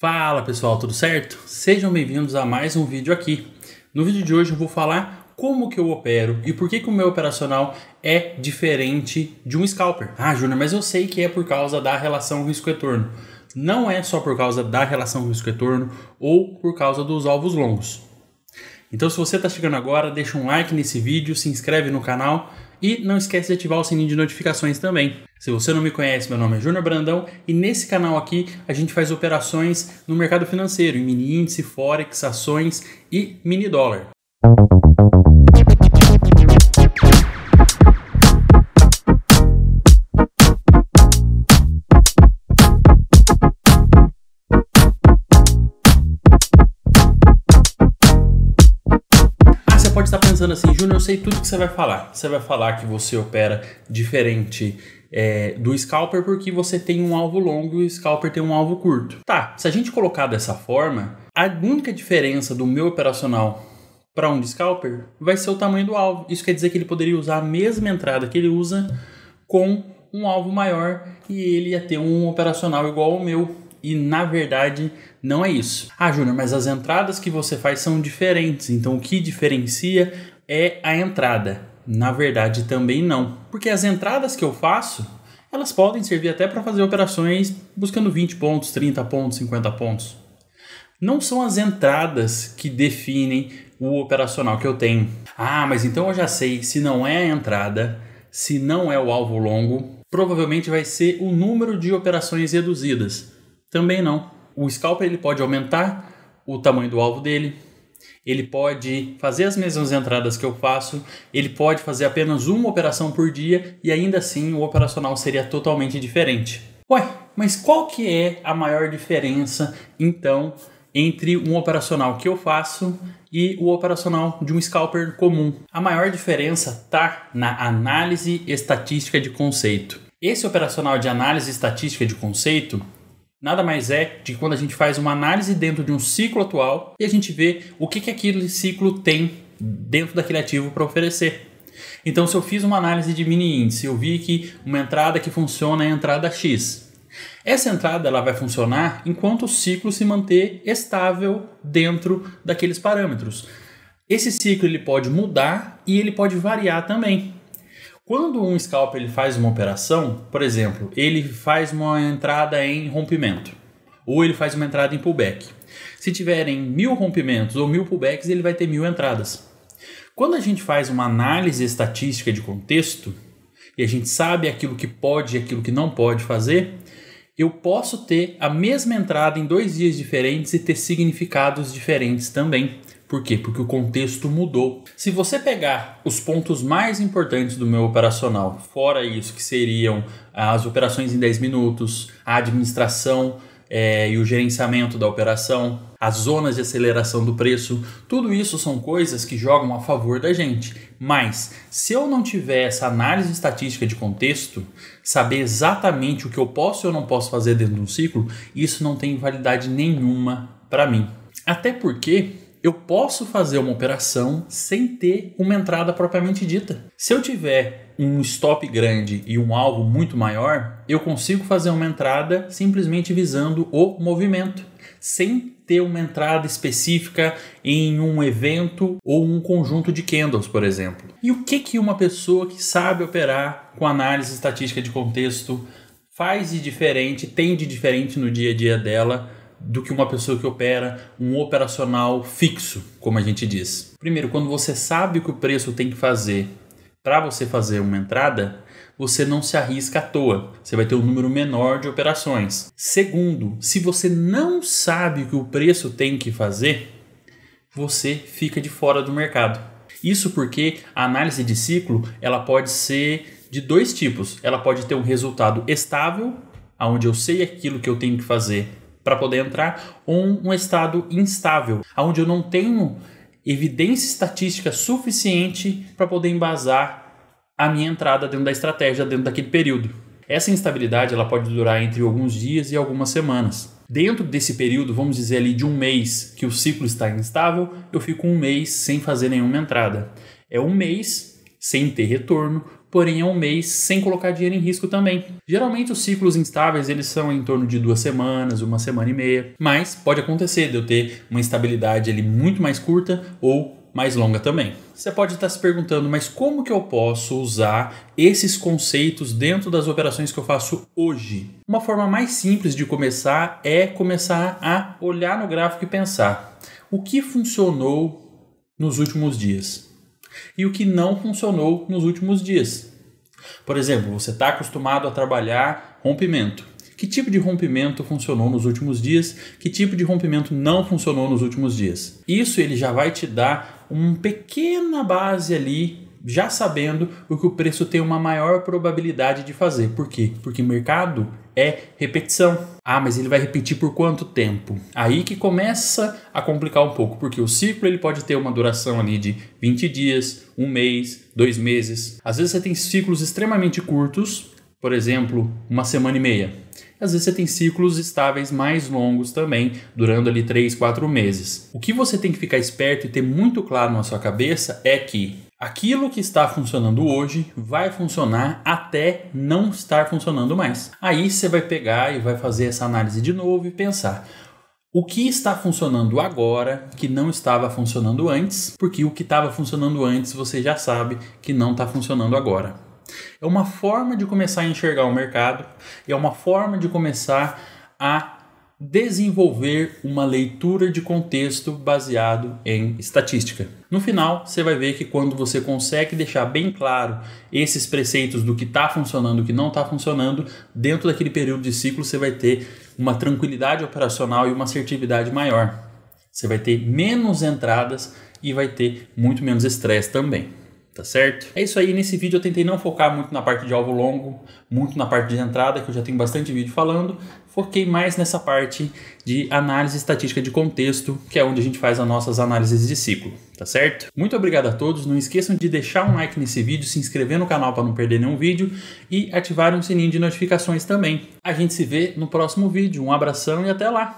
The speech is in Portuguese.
Fala pessoal, tudo certo? Sejam bem-vindos a mais um vídeo aqui. No vídeo de hoje eu vou falar como que eu opero e por que o meu operacional é diferente de um scalper. Ah, Júnior, mas eu sei que é por causa da relação risco-retorno. Não é só por causa da relação risco-retorno ou por causa dos alvos longos. Então se você está chegando agora, deixa um like nesse vídeo, se inscreve no canal e não esquece de ativar o sininho de notificações também. Se você não me conhece, meu nome é Júnior Brandão e nesse canal aqui a gente faz operações no mercado financeiro, em mini índice, forex, ações e mini dólar. Pode estar pensando assim, Júnior, eu sei tudo que você vai falar. Você vai falar que você opera diferente do scalper porque você tem um alvo longo e o scalper tem um alvo curto. Tá, se a gente colocar dessa forma, a única diferença do meu operacional para um de scalper vai ser o tamanho do alvo. Isso quer dizer que ele poderia usar a mesma entrada que ele usa com um alvo maior e ele ia ter um operacional igual ao meu. E na verdade não é isso. Ah, Júnior, mas as entradas que você faz são diferentes, então o que diferencia é a entrada. Na verdade também não, porque as entradas que eu faço, elas podem servir até para fazer operações buscando 20 pontos, 30 pontos, 50 pontos. Não são as entradas que definem o operacional que eu tenho. Ah, mas então eu já sei, se não é a entrada, se não é o alvo longo, provavelmente vai ser o número de operações reduzidas. Também não. O scalper ele pode aumentar o tamanho do alvo dele, ele pode fazer as mesmas entradas que eu faço, ele pode fazer apenas uma operação por dia e ainda assim o operacional seria totalmente diferente. Ué, mas qual que é a maior diferença então entre um operacional que eu faço e o operacional de um scalper comum? A maior diferença está na análise estatística de conceito. Esse operacional de análise estatística de conceito nada mais é de quando a gente faz uma análise dentro de um ciclo atual e a gente vê o que aquele ciclo tem dentro daquele ativo para oferecer. Então, se eu fiz uma análise de mini índice, eu vi que uma entrada que funciona é a entrada X. Essa entrada ela vai funcionar enquanto o ciclo se manter estável dentro daqueles parâmetros. Esse ciclo ele pode mudar e ele pode variar também. Quando um scalper ele faz uma operação, por exemplo, ele faz uma entrada em rompimento ou ele faz uma entrada em pullback. Se tiverem 1000 rompimentos ou 1000 pullbacks, ele vai ter 1000 entradas. Quando a gente faz uma análise estatística de contexto e a gente sabe aquilo que pode e aquilo que não pode fazer, eu posso ter a mesma entrada em 2 dias diferentes e ter significados diferentes também. Por quê? Porque o contexto mudou. Se você pegar os pontos mais importantes do meu operacional, fora isso que seriam as operações em 10 minutos, a administração e o gerenciamento da operação, as zonas de aceleração do preço, tudo isso são coisas que jogam a favor da gente. Mas se eu não tiver essa análise estatística de contexto, saber exatamente o que eu posso ou não posso fazer dentro de um ciclo, isso não tem validade nenhuma para mim. Até porque eu posso fazer uma operação sem ter uma entrada propriamente dita. Se eu tiver um stop grande e um alvo muito maior, eu consigo fazer uma entrada simplesmente visando o movimento, sem ter uma entrada específica em um evento ou um conjunto de candles, por exemplo. E o que uma pessoa que sabe operar com análise estatística de contexto faz de diferente, tem de diferente no dia a dia dela, do que uma pessoa que opera um operacional fixo, como a gente diz? Primeiro, quando você sabe o que o preço tem que fazer para você fazer uma entrada, você não se arrisca à toa. Você vai ter um número menor de operações. Segundo, se você não sabe o que o preço tem que fazer, você fica de fora do mercado. Isso porque a análise de ciclo ela pode ser de 2 tipos. Ela pode ter um resultado estável, onde eu sei aquilo que eu tenho que fazer para poder entrar, ou um estado instável, onde eu não tenho evidência estatística suficiente para poder embasar a minha entrada dentro da estratégia, dentro daquele período. Essa instabilidade ela pode durar entre alguns dias e algumas semanas. Dentro desse período, vamos dizer ali de um mês que o ciclo está instável, eu fico um mês sem fazer nenhuma entrada. É um mês sem ter retorno, porém é um mês sem colocar dinheiro em risco também. Geralmente os ciclos instáveis eles são em torno de 2 semanas, 1 semana e meia, mas pode acontecer de eu ter uma instabilidade ali muito mais curta ou mais longa também. Você pode estar se perguntando, mas como que eu posso usar esses conceitos dentro das operações que eu faço hoje? Uma forma mais simples de começar é começar a olhar no gráfico e pensar o que funcionou nos últimos dias e o que não funcionou nos últimos dias. Por exemplo, você está acostumado a trabalhar rompimento. Que tipo de rompimento funcionou nos últimos dias? Que tipo de rompimento não funcionou nos últimos dias? Isso ele já vai te dar uma pequena base ali, já sabendo o que o preço tem uma maior probabilidade de fazer. Por quê? Porque mercado é repetição. Ah, mas ele vai repetir por quanto tempo? Aí que começa a complicar um pouco, porque o ciclo ele pode ter uma duração ali de 20 dias, 1 mês, 2 meses. Às vezes você tem ciclos extremamente curtos, por exemplo, 1 semana e meia. Às vezes você tem ciclos estáveis mais longos também, durando ali 3, 4 meses. O que você tem que ficar esperto e ter muito claro na sua cabeça é que aquilo que está funcionando hoje vai funcionar até não estar funcionando mais. Aí você vai pegar e vai fazer essa análise de novo e pensar: o que está funcionando agora que não estava funcionando antes? Porque o que estava funcionando antes você já sabe que não está funcionando agora. É uma forma de começar a enxergar o mercado, é uma forma de começar a desenvolver uma leitura de contexto baseado em estatística. No final, você vai ver que quando você consegue deixar bem claro esses preceitos do que está funcionando e o que não está funcionando, dentro daquele período de ciclo você vai ter uma tranquilidade operacional e uma assertividade maior. Você vai ter menos entradas e vai ter muito menos estresse também. Tá certo? É isso aí, nesse vídeo eu tentei não focar muito na parte de alvo longo, muito na parte de entrada, que eu já tenho bastante vídeo falando. Foquei mais nessa parte de análise estatística de contexto, que é onde a gente faz as nossas análises de ciclo, tá certo? Muito obrigado a todos, não esqueçam de deixar um like nesse vídeo, se inscrever no canal para não perder nenhum vídeo e ativar o sininho de notificações também. A gente se vê no próximo vídeo, um abração e até lá!